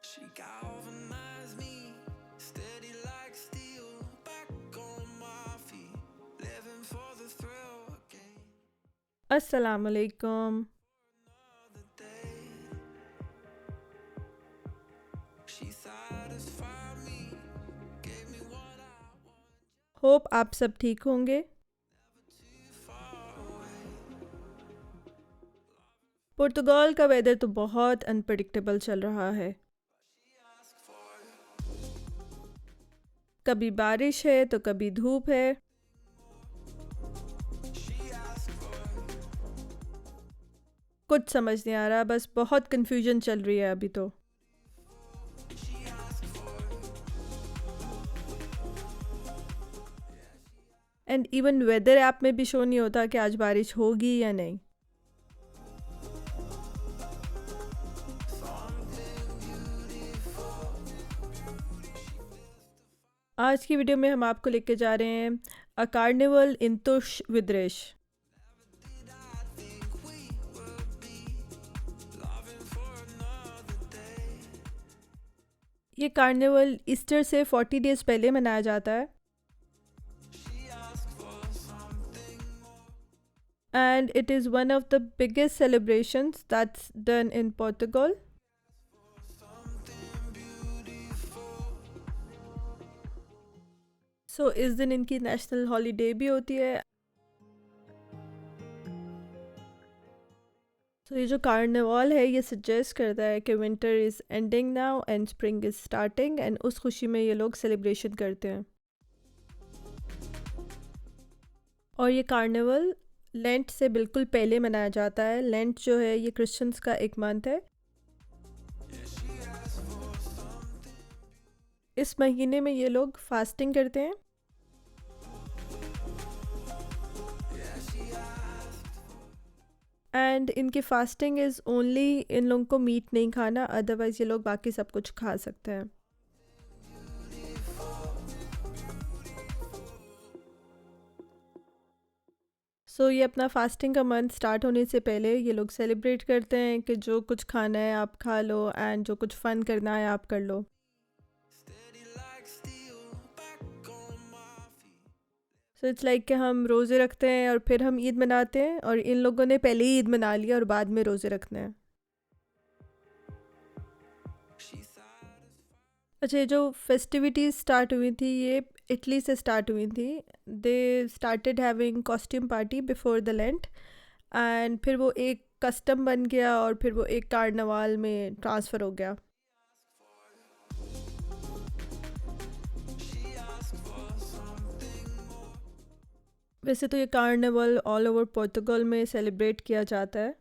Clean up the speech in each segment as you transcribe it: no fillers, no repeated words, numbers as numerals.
She galvanized me, steady like steel, back on my feet, living for the thrill again. अस्सलाम वालेकुम। Another day, she satisfied me, gave me what I want, hope आप सब ठीक होंगे। too far away. पुर्तगाल का weather तो बहुत unpredictable चल रहा है। She asked for कभी बारिश है तो कभी धूप है। she asked for कुछ समझ नहीं आ रहा, बस बहुत कंफ्यूजन चल रही है अभी तो। she asked for and even weather app में भी शो नहीं होता कि आज बारिश होगी या नहीं। आज की वीडियो में हम आपको लेके जा रहे हैं अ कार्निवल इन तुश विद्रेश। did I think we would be loving for another day. ये कार्निवल ईस्टर से 40 डेज पहले मनाया जाता है She asked for something more. and it is one of the biggest celebrations that's done in Portugal. Something beautiful. सो इस दिन इनकी national holiday भी होती है। सो ये जो कार्निवल है ये सजेस्ट करता है कि winter is ending now and spring is starting, and उस खुशी में ये लोग सेलिब्रेशन करते हैं। और ये कार्निवल लेंट से बिल्कुल पहले मनाया जाता है। लेंट जो है ये क्रिश्चियंस का एक मंथ है। इस महीने में ये लोग फास्टिंग करते हैं एंड इनकी फास्टिंग इज़ ओनली इन लोगों को मीट नहीं खाना, अदरवाइज़ ये लोग बाकी सब कुछ खा सकते हैं। सो ये अपना फास्टिंग का मंथ स्टार्ट होने से पहले ये लोग सेलिब्रेट करते हैं कि जो कुछ खाना है आप खा लो एंड जो कुछ फ़न करना है आप कर लो। Steady like steel, back on my feet. So it's like कि हम रोज़े रखते हैं और फिर हम ईद मनाते हैं, और इन लोगों ने पहले ही ईद मना लिया और बाद में रोज़े रखने हैं। She satisfied. अच्छा, ये जो फेस्टिविटीज़ स्टार्ट हुई थी ये इटली से स्टार्ट हुई थी। They started having costume party before the lent and फिर वो एक कस्टम बन गया और फिर वो एक कार्निवाल में ट्रांसफ़र हो गया। She asked for something more. वैसे तो ये कार्निवल ऑल ओवर पोर्तुगल में सेलिब्रेट किया जाता है,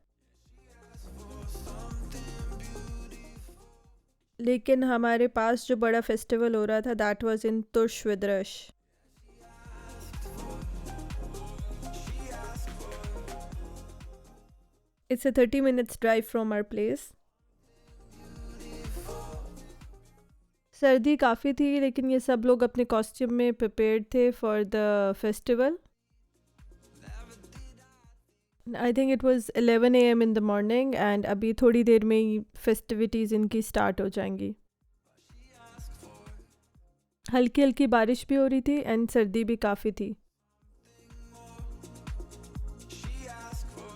लेकिन हमारे पास जो बड़ा फेस्टिवल हो रहा था दैट वाज इन तुश विद्रश। It's a 30 minutes drive from our place. सर्दी काफ़ी थी लेकिन ये सब लोग अपने कॉस्ट्यूम में प्रिपेयर्ड थे for the festival. I think it was 11 AM in the morning and अभी थोड़ी देर में ही फेस्टिविटीज़ इनकी स्टार्ट हो जाएंगी। हल्की हल्की बारिश भी हो रही थी एंड सर्दी भी काफ़ी थी। She asked for.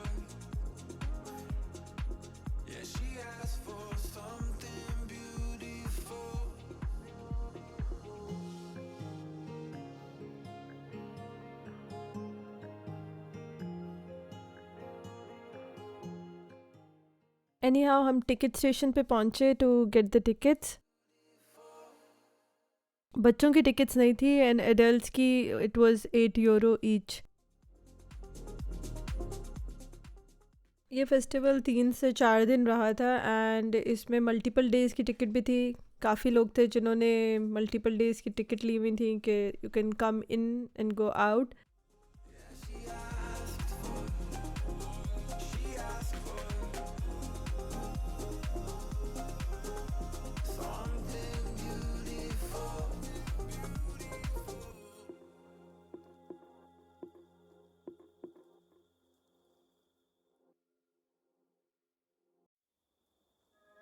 Yeah, she asked for something beautiful. Any how हम टिकट स्टेशन पे पहुँचे टू गेट द टिकट्स। बच्चों की टिकट्स नहीं थी एंड एडल्ट्स की इट वाज 8 यूरो ईच। ये फेस्टिवल 3 से 4 दिन रहा था एंड इसमें मल्टीपल डेज़ की टिकट भी थी। काफ़ी लोग थे जिन्होंने मल्टीपल डेज़ की टिकट ली हुई थी कि you can come in and go out. She asked for something beautiful.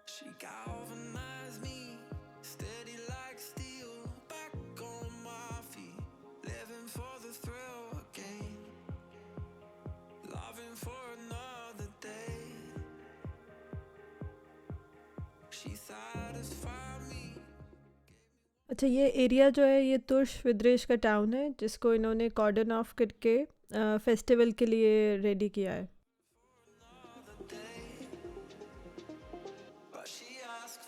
She galvanized galvanize me, steady like steel, back on my feet, living for the thrill again, loving for another day. She satisfied me. अच्छा, ये area जो है ये तुर्श विद्रेश का town है जिसको इन्होंने कॉर्डन of करके फेस्टिवल के लिए रेडी किया है. Another day, but she asked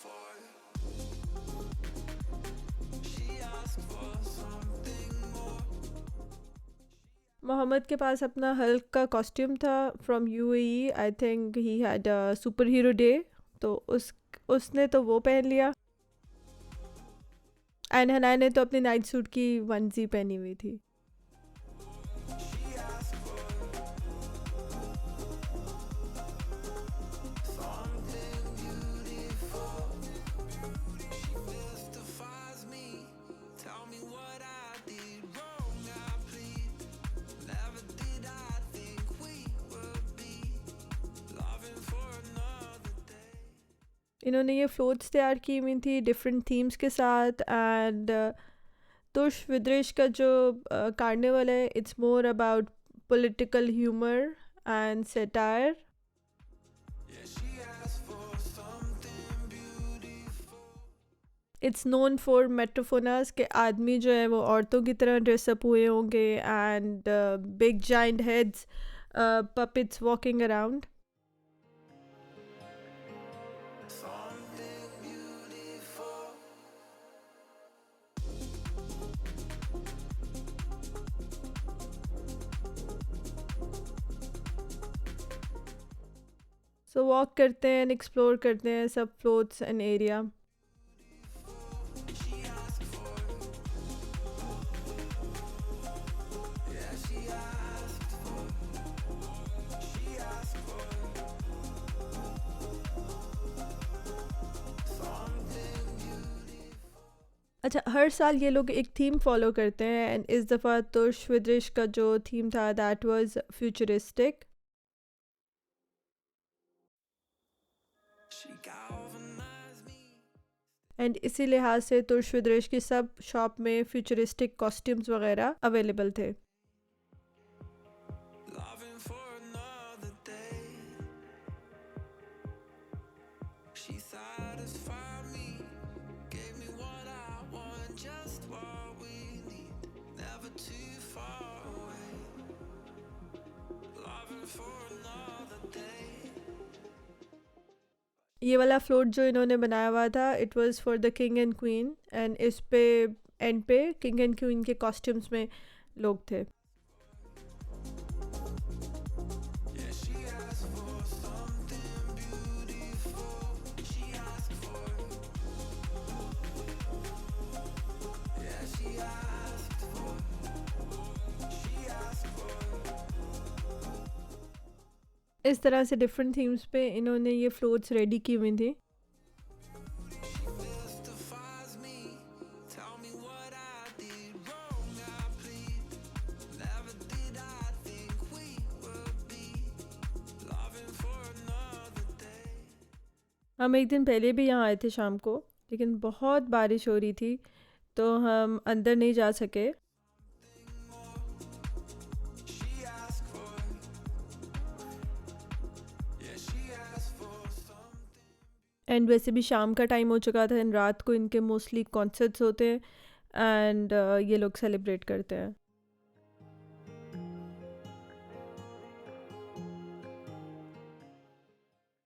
for something more. Mohammad के पास अपना हल्क का कॉस्ट्यूम था from UAE. I think he had a super hero day, तो उसने तो वो पहन लिया. एंड हना ने तो अपनी नाइट सूट की वनजी पहनी हुई थी. She asked for something beautiful. She mystifies me. Tell me what I did wrong, I plead. Never did I think we would be loving for another day. इन्होंने ये फ्लोट्स तैयार की हुई थी डिफरेंट थीम्स के साथ. एंड तुर्श विद्रेश का जो कार्निवल है it's more about political humour and satire. Yeah, she asked for something beautiful. It's known for मेट्रोफोनास के आदमी जो है वो औरतों की तरह ड्रेसअप हुए होंगे and big giant heads, puppets walking around. Something beautiful. So walk करते हैं एंड एक्सप्लोर करते हैं सब floats and area. She asked for. Yeah, she asked for. She asked for something beautiful. अच्छा, हर साल ये लोग एक थीम फॉलो करते हैं एंड इस दफ़ा तुर्श विद्रेश का जो थीम था that was futuristic. She galvanized me. And इसी लिहाज से तुर्श विद्रेश की सब शॉप में फ्यूचरिस्टिक कॉस्ट्यूम्स वगैरह अवेलेबल थे. Loving for another day. She satisfied me. Gave me what I want, just what we need. Never too far away. Loving for another day. ये वाला फ्लोट जो इन्होंने बनाया हुआ था it was for the king and queen. And इस पे and पे किंग एंड क्वीन के कॉस्ट्यूम्स में लोग थे. Yeah, she asked for something beautiful. She asked for. Yeah, she asked for. She asked for. इस तरह से डिफरेंट थीम्स पे इन्होंने ये फ्लोट्स रेडी की हुई थी. She mystifies me. Tell me what I did wrong, I plead. Never did I think we would be loving for another day. हम एक दिन पहले भी यहाँ आए थे शाम को, लेकिन बहुत बारिश हो रही थी तो हम अंदर नहीं जा सके. She asked for. Yeah, she asked for something. And वैसे भी शाम का टाइम हो चुका था एंड रात को इनके मोस्टली कॉन्सर्ट्स होते हैं एंड ये लोग सेलिब्रेट करते हैं.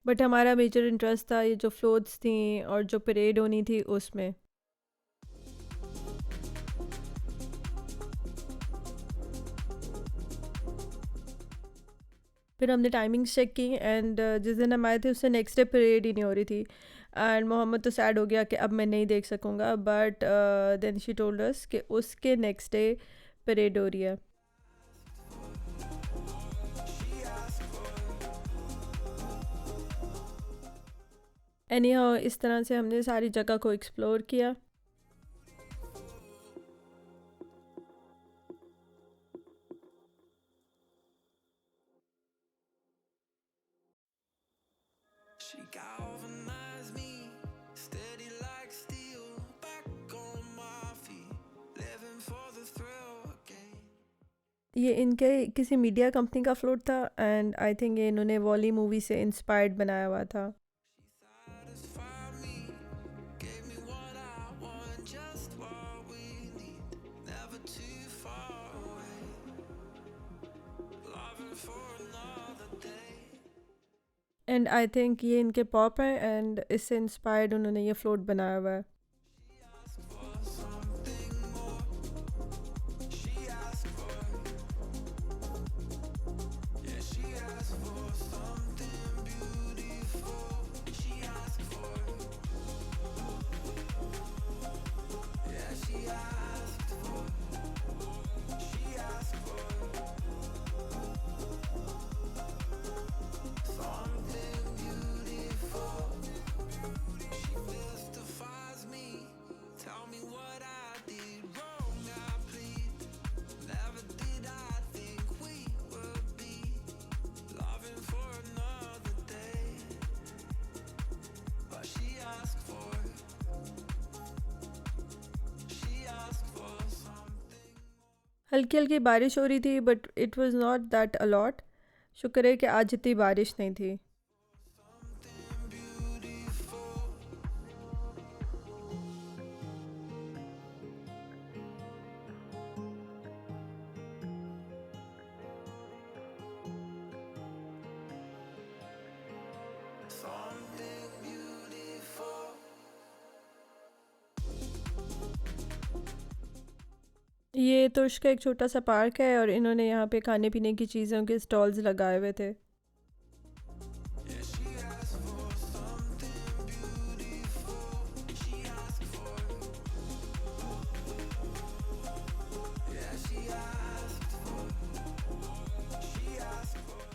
बट हमारा मेजर इंटरेस्ट था ये जो फ्लोट्स थी और जो परेड होनी थी उसमें. फिर हमने टाइमिंग्स चेक की एंड जिस दिन हम आए थे उससे नेक्स्ट डे परेड ही नहीं हो रही थी. एंड मोहम्मद तो सैड हो गया कि अब मैं नहीं देख सकूँगा. But then she told us कि उसके नेक्स्ट डे परेड हो रही है. She asked for. Any how इस तरह से हमने सारी जगह को एक्सप्लोर किया. She galvanized me, steady like ये इनके किसी मीडिया कंपनी का फ्लोट था एंड आई थिंक ये इन्होंने वॉली मूवी से इंस्पायर्ड बनाया हुआ था। satisfied me, gave me what I want, just what we need, never too far away, loving for another day. And I think ये इनके पॉप है एंड इससे इंस्पायर्ड उन्होंने ये फ्लोट बनाया हुआ है। Mystifies me, tell me what I did wrong, I plead. Never did I think we would be loving for another day. But she asked for something. हल्की हल्की बारिश हो रही थी but it was not that allot. शुक्र है कि आज इतनी बारिश नहीं थी। Something beautiful. ये तुर्क का एक छोटा सा पार्क है और इन्होंने यहाँ पे खाने पीने की चीज़ों के स्टॉल्स लगाए हुए थे। Yeah, she asked for something beautiful. She asked for. Yeah, she asked for. She asked for.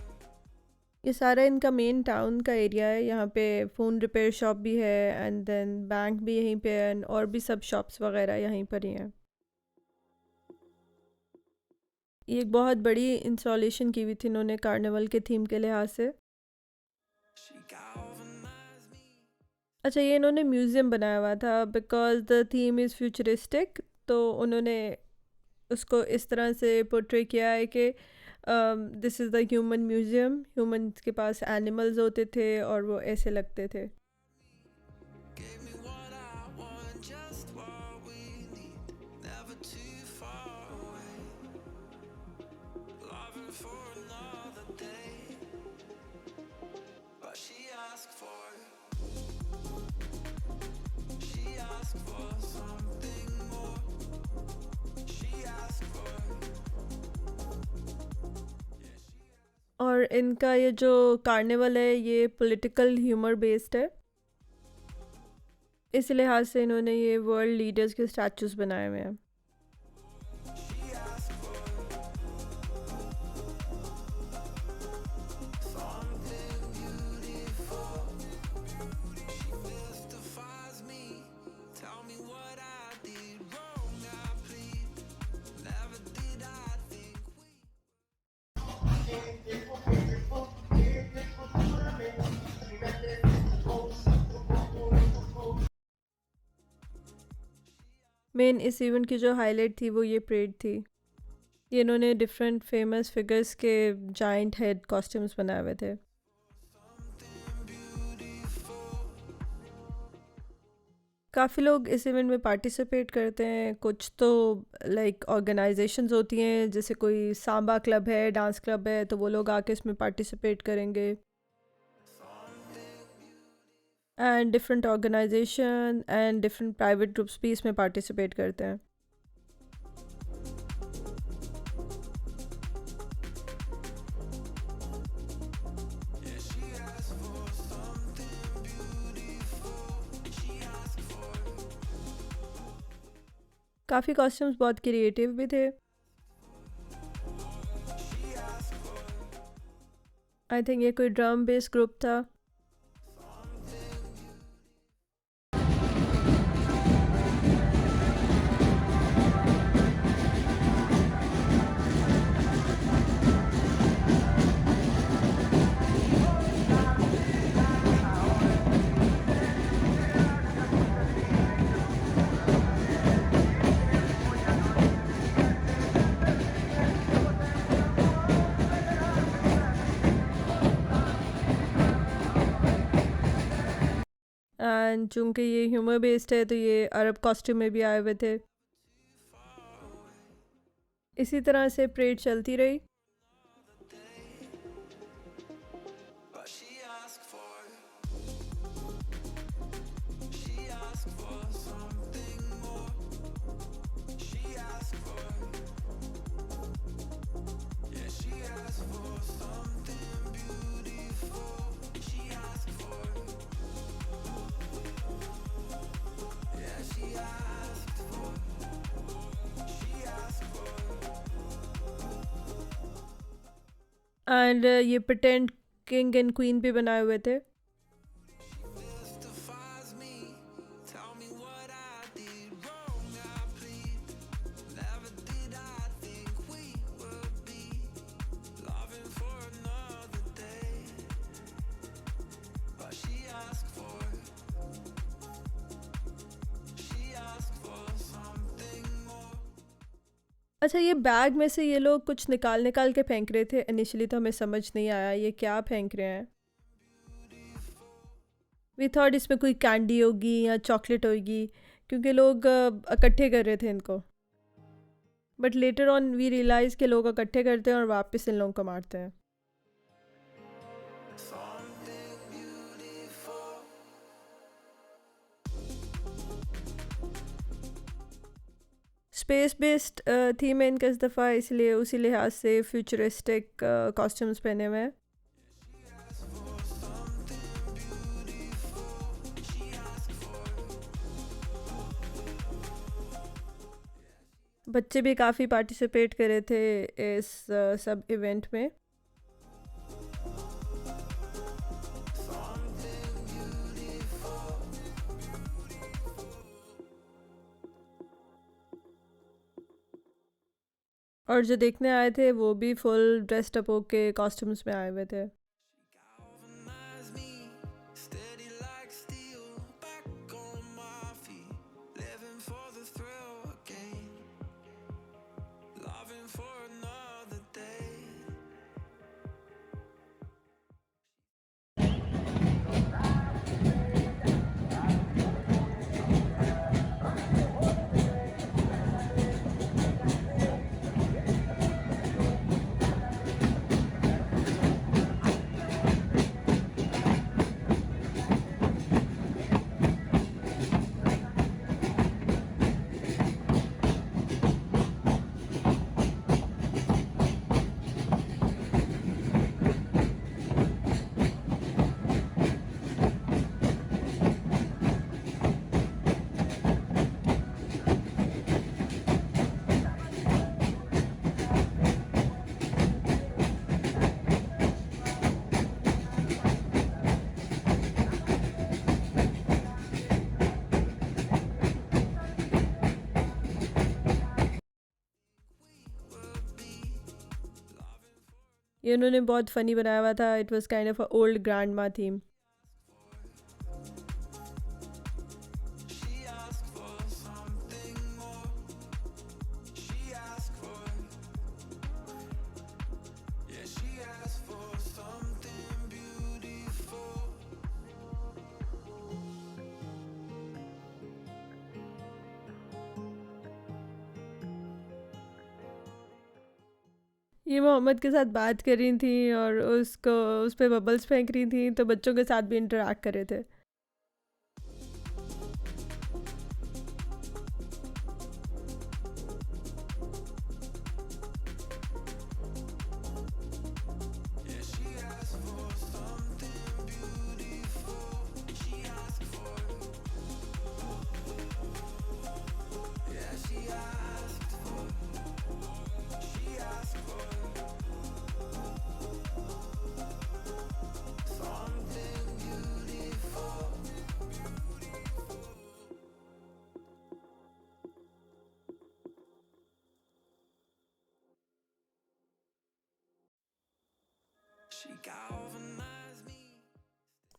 ये सारा इनका मेन टाउन का एरिया है। यहाँ पे फ़ोन रिपेयर शॉप भी है एंड देन बैंक भी यहीं पे है and और भी सब शॉप्स वगैरह यहीं पर ही हैं। ये एक बहुत बड़ी इंस्टॉलेशन की हुई थी इन्होंने कार्निवल के थीम के लिहाज से। She galvanized me. अच्छा, ये इन्होंने म्यूज़ियम बनाया हुआ था because the theme is futuristic, तो उन्होंने उसको इस तरह से पोर्ट्रे किया है कि this is the human museum. Humans के पास एनिमल्स होते थे और वो ऐसे लगते थे। Gave me what I want, just what we need, never too far away, loving for another day. But she asked for something more. She asked for. और इनका ये जो कार्निवल है ये पॉलिटिकल ह्यूमर बेस्ड है। इस लिहाज से इन्होंने ये वर्ल्ड लीडर्स के स्टैचूज बनाए हुए हैं। She asked for something beautiful. She mystifies me, tell me what I did wrong, I plead. Never did I think we. Main इस इवेंट की जो हाईलाइट थी वो ये परेड थी। ये इन्होंने डिफरेंट फेमस फिगर्स के जाइंट हेड कॉस्ट्यूम्स बनाए हुए थे। काफ़ी लोग इस इवेंट में पार्टिसिपेट करते हैं। कुछ तो लाइक ऑर्गेनाइजेशंस होती हैं, जैसे कोई सांबा क्लब है, डांस क्लब है, तो वो लोग आके इसमें पार्टिसिपेट करेंगे। And different organization and different private groups भी इसमें पार्टिसिपेट करते हैं। Yeah, she asked for something beautiful. She asked for. काफ़ी कॉस्ट्यूम्स बहुत क्रिएटिव भी थे। She asked for I think ये कोई ड्रम बेस ग्रुप था। एंड चूंकि ये ह्यूमर बेस्ड है तो ये अरब कॉस्ट्यूम में भी आए हुए थे। इसी तरह से परेड चलती रही। but she asked for something more. She asked for, yeah, she asked for something beautiful. She asked for, yeah, she asked for, she asked for. And ये pretend किंग एंड क्वीन भी बनाए हुए थे। Mystifies me. Tell me what I did wrong. I plead. Never did I think we would be loving for another day. But she asked for something more. अच्छा, ये bag में से ये लोग कुछ निकाल निकाल के फेंक रहे थे। इनिशियली तो हमें समझ नहीं आया ये क्या फेंक रहे हैं। वी थॉट इसमें कोई कैंडी होगी या चॉकलेट होगी, क्योंकि लोग इकट्ठे कर रहे थे इनको। But later on we realise के लोग इकट्ठे करते हैं और वापस इन लोगों को मारते हैं। Something beautiful. Space based theme है इनका इस दफ़ा, इसलिए उसी लिहाज से फ्यूचरिस्टिक कॉस्ट्यूम्स पहने हुए हैं। बच्चे भी काफ़ी पार्टिसिपेट करे थे इस सब इवेंट में। और जो देखने आए थे वो भी फुल ड्रेस्ड अप होके कॉस्ट्यूम्स में आए हुए थे। Galvanize me, steady like steel, back on my feet, living for the thrill again, loving for another day. ये उन्होंने बहुत फ़नी बनाया हुआ था। It was kind of a old grand मा theme. She asked for something more. She asked for, yeah, she asked for something beautiful. ये मोहम्मद के साथ बात कर रही थी और उसको उस पर बबल्स फेंक रही थी, तो बच्चों के साथ भी इंटरेक्ट कर रहे थे। Yeah, she asked for something beautiful. She asked for, yeah, she asked for, she asked for something beautiful. She galvanized me.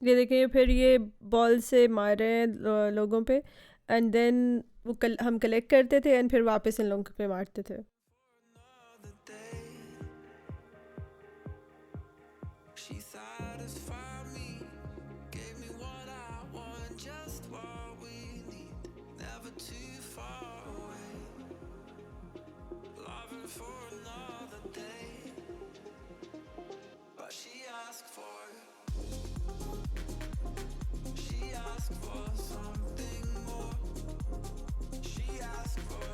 ये देखें, फिर ये बॉल से मार रहे हैं लोगों पे, एंड देन वो हम कलेक्ट करते थे एंड फिर वापस इन लोगों पे मारते थे। Another day. She satisfied me, gave me what I want, just for another day. But she asked for something more. She asked for,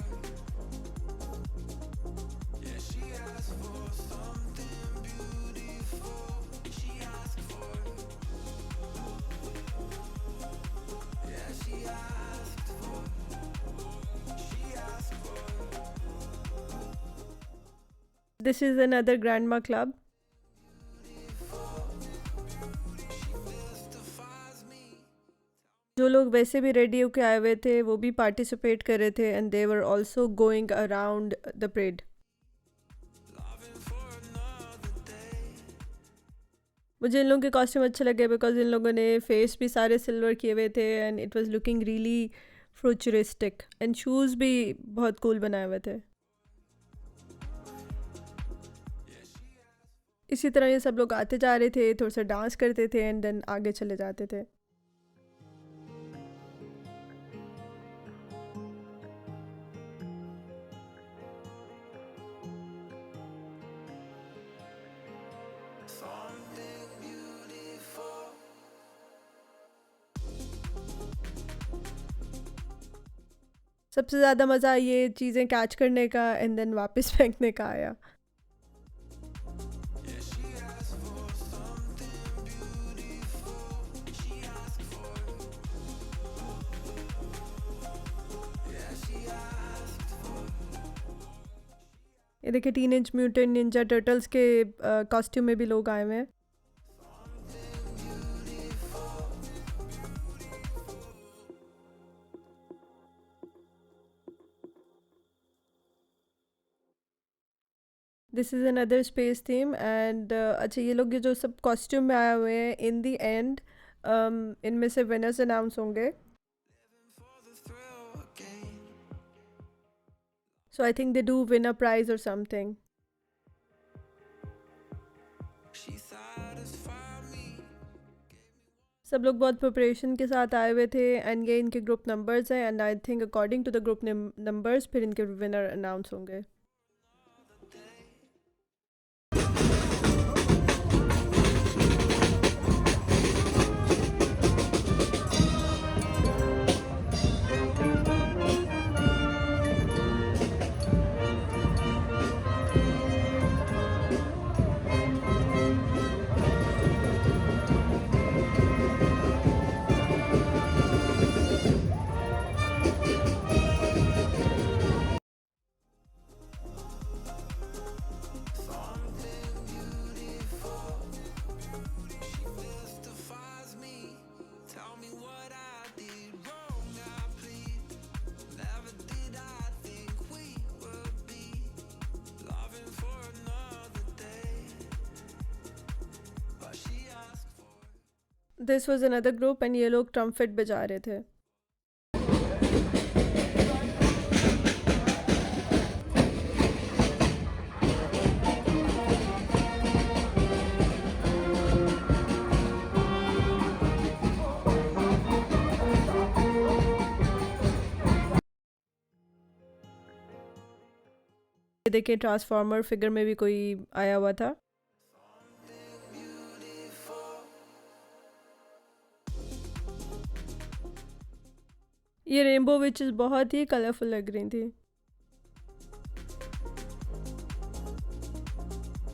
yeah, she asked for something beautiful. She asked for, yeah, she asked for, This is another grandma club. mystifies me. जो लोग वैसे भी ready होके आए हुए थे वो भी पार्टिसिपेट कर रहे थे and they were also going around the parade. Loving for another day. मुझे इन लोगों के कॉस्ट्यूम अच्छे लगे बिकॉज इन लोगों ने फेस भी सारे सिल्वर किए हुए थे and it was looking really futuristic and shoes भी बहुत कूल बनाए हुए थे. इसी तरह ये सब लोग आते जा रहे थे, थोड़ा सा डांस करते थे एंड देन आगे चले जाते थे. Something beautiful. सबसे ज़्यादा मज़ा ये चीज़ें कैच करने का एंड देन वापस फेंकने का आया. Yeah, she asked for something beautiful. She asked for, yeah, she asked for. ये देखिए टीनेज म्यूटेंट निंजा टर्टल्स के कॉस्ट्यूम में भी लोग आए हुए हैं. This is another space theme and अच्छा ये लोग ये जो सब कॉस्ट्यूम में आए हुए हैं इन दी एंड इनमें से विनर्स अनाउंस होंगे. For the thrill again. So I think they do win a prize or something. She satisfied me. सब लोग बहुत प्रिपरेशन के साथ आए हुए थे एंड ये इनके ग्रुप नंबर्स हैं and I think according to the group numbers फिर इनके विनर अनाउंस होंगे. Mystifies me. Tell me what I did wrong. I plead. Never did I think we would be loving for another day. But she asked for. This was another group and ये लोग trumpet बजा रहे थे. ये देखिए transformer figure में भी कोई आया हुआ था. ये रेनबो विचेस बहुत ही कलरफुल लग रही थी.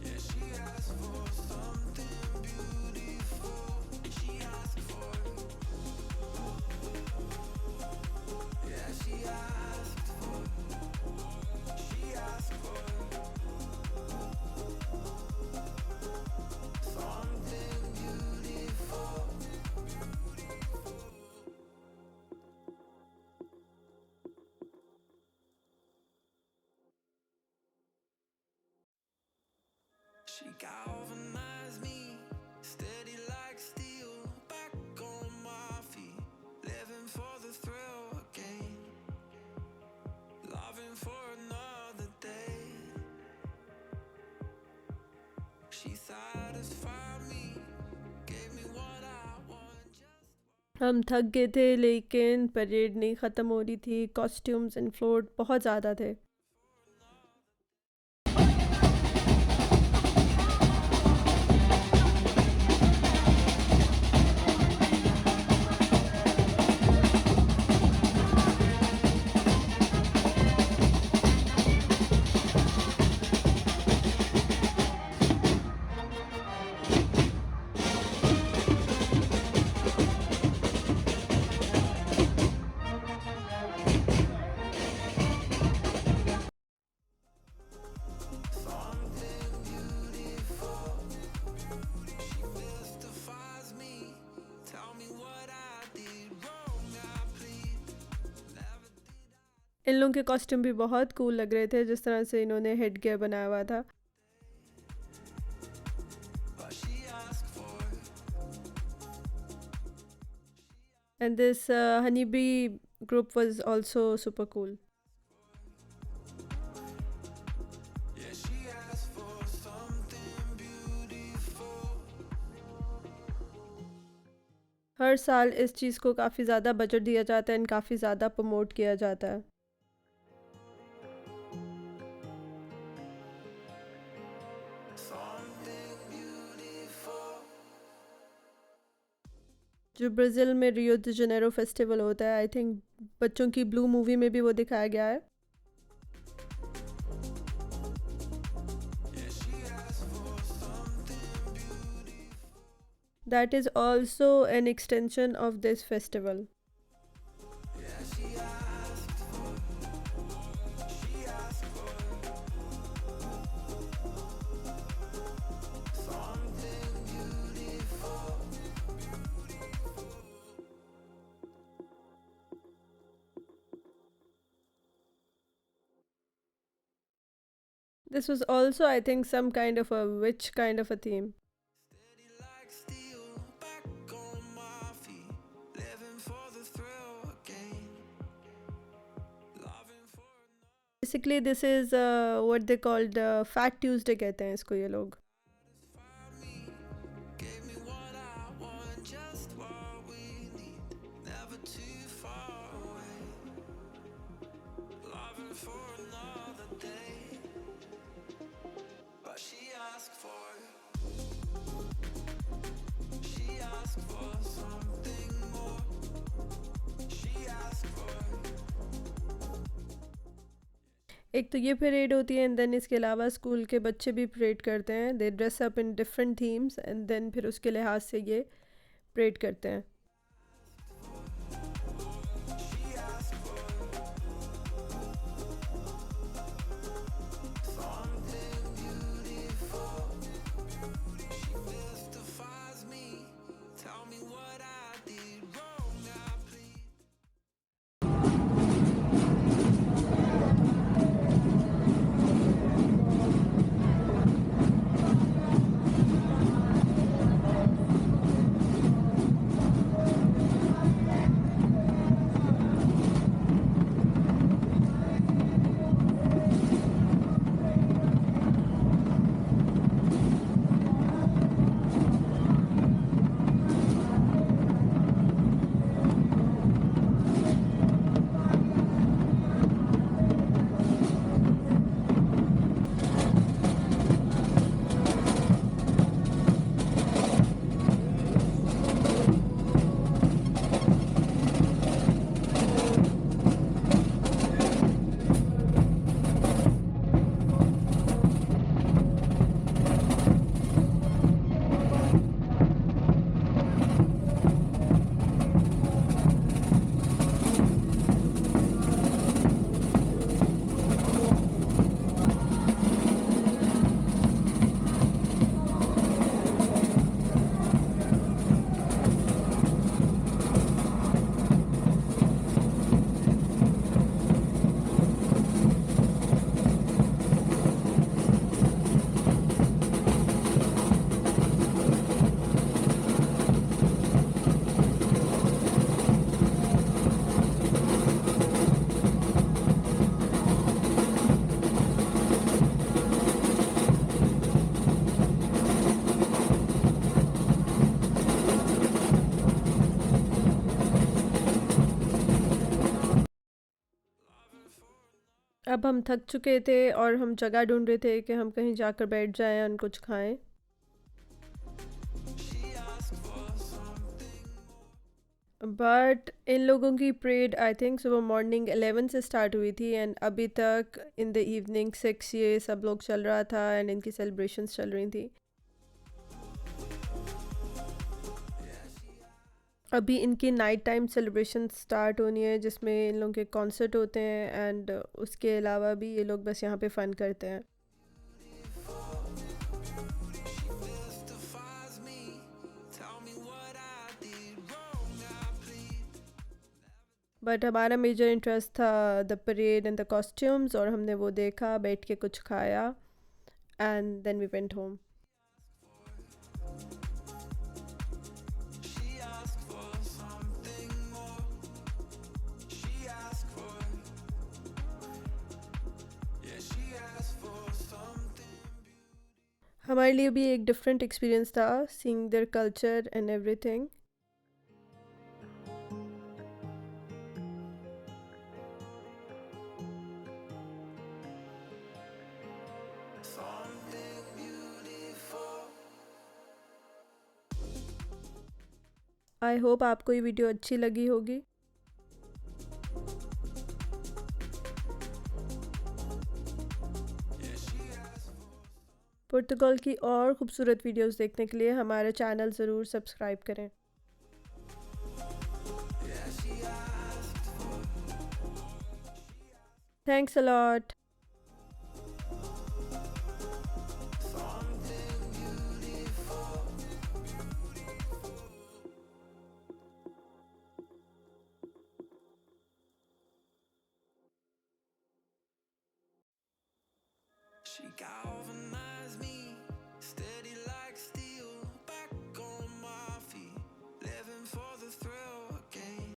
Yeah, she asked for something beautiful. She asked for. Yeah, she asked for. She asked for something beautiful. She galvanized me, steady like steel, back on my feet, living for the thrill again, loving for another day. She satisfied me, gave me what I want. Just हम थक गए थे लेकिन parade नहीं ख़त्म हो रही थी. कॉस्ट्यूम्स एंड फ्लोट बहुत ज़्यादा थे. इन लोगों के कॉस्ट्यूम भी बहुत कूल लग रहे थे, जिस तरह से इन्होंने हेड गियर बनाया हुआ था। but she asked for And this honeybee group was also super cool. yeah, she asked for something beautiful. हर साल इस चीज़ को काफ़ी ज़्यादा बजट दिया जाता है एंड काफ़ी ज़्यादा प्रमोट किया जाता है। Something beautiful. जो ब्राज़ील में रियो द जनेरो फेस्टिवल होता है, आई थिंक बच्चों की ब्लू मूवी में भी वो दिखाया गया है। Yeah, she asked for something beautiful. That is also an extension of this festival. Yeah, she asked for something beautiful. This was also, I think, some kind of a witch kind of a theme. Steady like steel, back on my feet, living for the thrill again, loving for Basically, this is what they called Fat Tuesday कहते हैं इसको ये लोग। me, gave me what I want, just what we need, never too far away, loving for another day, but she asked for something more, she asked for एक तो ये parade होती है एंड देन इसके अलावा स्कूल के बच्चे भी परेड करते हैं। They dress up in different themes and then फिर उसके लिहाज से ये परेड करते हैं। something beautiful. She mystifies me. Tell me what I did wrong. I plead. अब हम थक चुके थे और हम जगह ढूंढ रहे थे कि हम कहीं जाकर बैठ जाएं और कुछ खाएं। She asked for something. But in लोगों की परेड आई थिंक सुबह मॉर्निंग 11 से स्टार्ट हुई थी एंड अभी तक इन द इवनिंग 6 ये सब लोग चल रहा था एंड इनकी सेलिब्रेशंस चल रही थी। अभी इनकी नाइट टाइम सेलिब्रेशन स्टार्ट होनी है जिसमें इन लोगों के कॉन्सर्ट होते हैं एंड उसके अलावा भी ये लोग बस यहाँ पे फ़न करते हैं। Mystifies me. Tell me what I did wrong. I plead. But हमारा मेजर इंटरेस्ट था the parade and the costumes, और हमने वो देखा, बैठ के कुछ खाया, and then we went home. She asked for something more. She asked for, yeah, she asked for something. हमारे लिए भी एक डिफरेंट एक्सपीरियंस था, seeing their culture and everything. Something beautiful. I hope आपको ये वीडियो अच्छी लगी होगी। Yeah, she asked for, पुर्तगाल की और खूबसूरत वीडियोस देखने के लिए हमारा चैनल ज़रूर सब्सक्राइब करें। yeah, she asked for thanks a lot. something beautiful. She got